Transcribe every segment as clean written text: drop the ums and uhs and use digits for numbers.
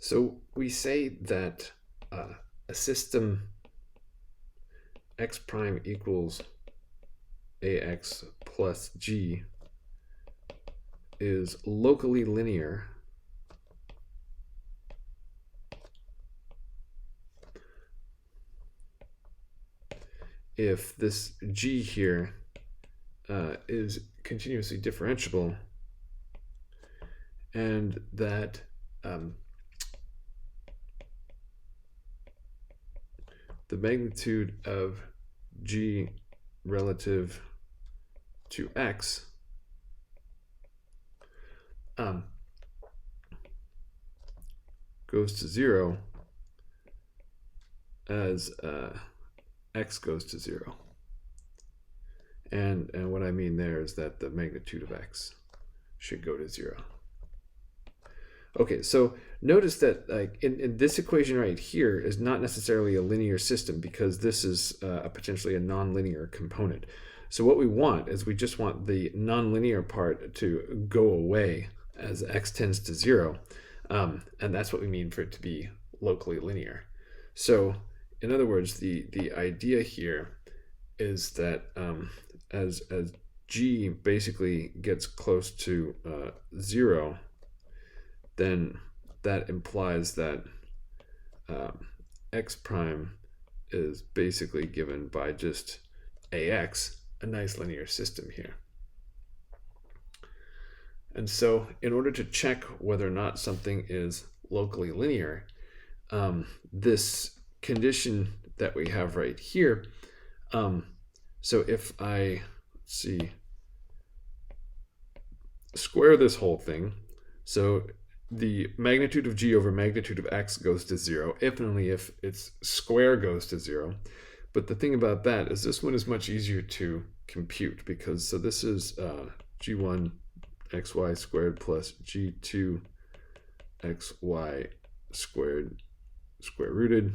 So we say that a system x prime equals ax plus g is locally linear if this g here is continuously differentiable, and that the magnitude of g relative to x goes to 0 as x goes to 0. And what I mean there is that the magnitude of x should go to 0. Okay, so notice that like in this equation right here is not necessarily a linear system, because this is potentially a nonlinear component. So what we want is we just want the nonlinear part to go away as x tends to 0. And that's what we mean for it to be locally linear. So in other words, the idea here is that as g basically gets close to 0, then that implies that x prime is basically given by just ax, a nice linear system here. And so in order to check whether or not something is locally linear, this condition that we have right here, so if I, square this whole thing, so the magnitude of g over magnitude of x goes to 0, if and only if its square goes to 0. But the thing about that is this one is much easier to compute, because so this is g1 xy squared plus g2 xy squared square rooted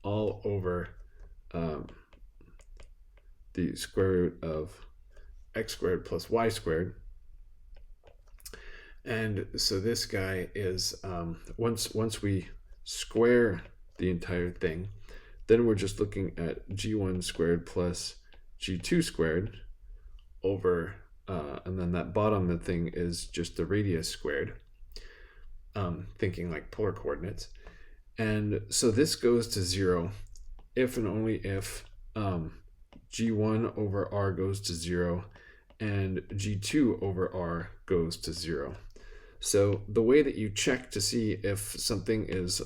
all over the square root of x squared plus y squared. And so this guy is, once we square the entire thing, then we're just looking at g1 squared plus g2 squared over, and then that bottom thing is just the radius squared, thinking like polar coordinates. And so this goes to 0 if and only if g1 over r goes to 0 and g2 over r goes to 0. So the way that you check to see if something is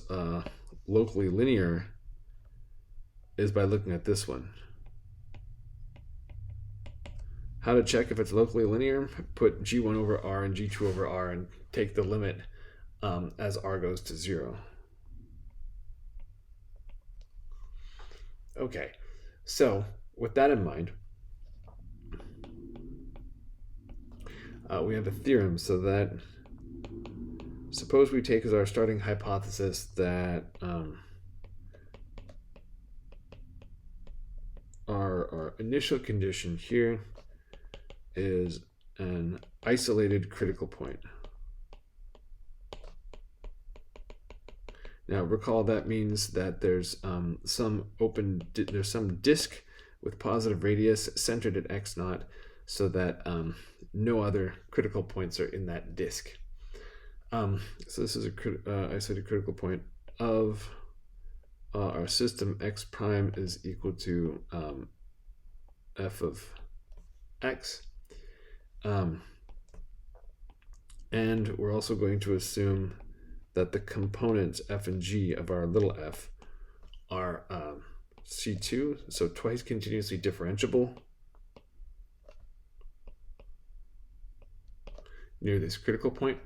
locally linear is by looking at this one. How to check if it's locally linear? Put g1 over r and g2 over r and take the limit as r goes to 0. Okay, so with that in mind, we have a theorem. So that, suppose we take as our starting hypothesis that our initial condition here is an isolated critical point. Now recall that means that there's some disk with positive radius centered at x naught, so that no other critical points are in that disk. So this is a isolated critical point of our system. X prime is equal to f of x. And we're also going to assume that the components f and g of our little f are C2, so twice continuously differentiable near this critical point.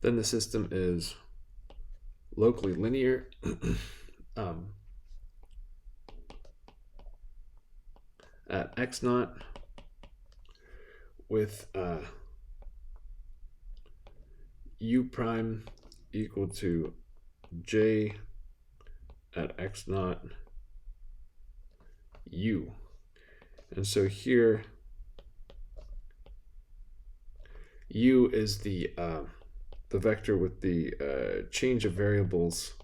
Then the system is locally linear at x naught with u prime equal to j at x naught u. And so here, u is the vector with the change of variables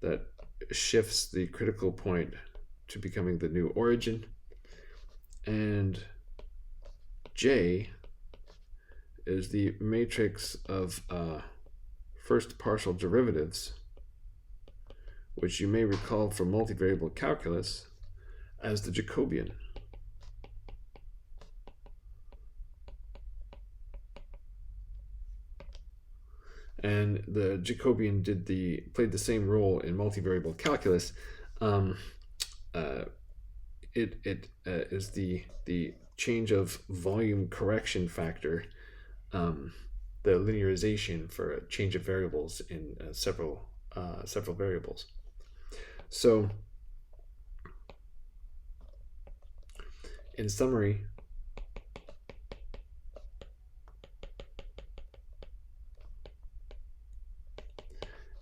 that shifts the critical point to becoming the new origin. And J is the matrix of first partial derivatives, which you may recall from multivariable calculus as the Jacobian. And the Jacobian played the same role in multivariable calculus. It is the change of volume correction factor, the linearization for a change of variables in several variables. So, in summary,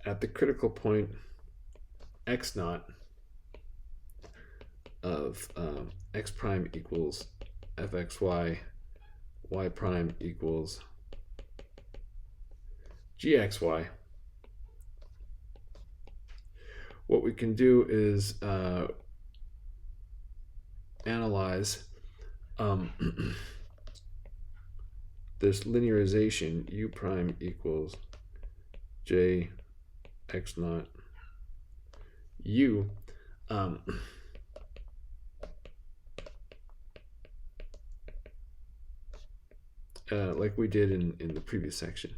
at the critical point x naught of x prime equals fxy, y prime equals gxy, what we can do is analyze this linearization u prime equals j x naught u, like we did in the previous section.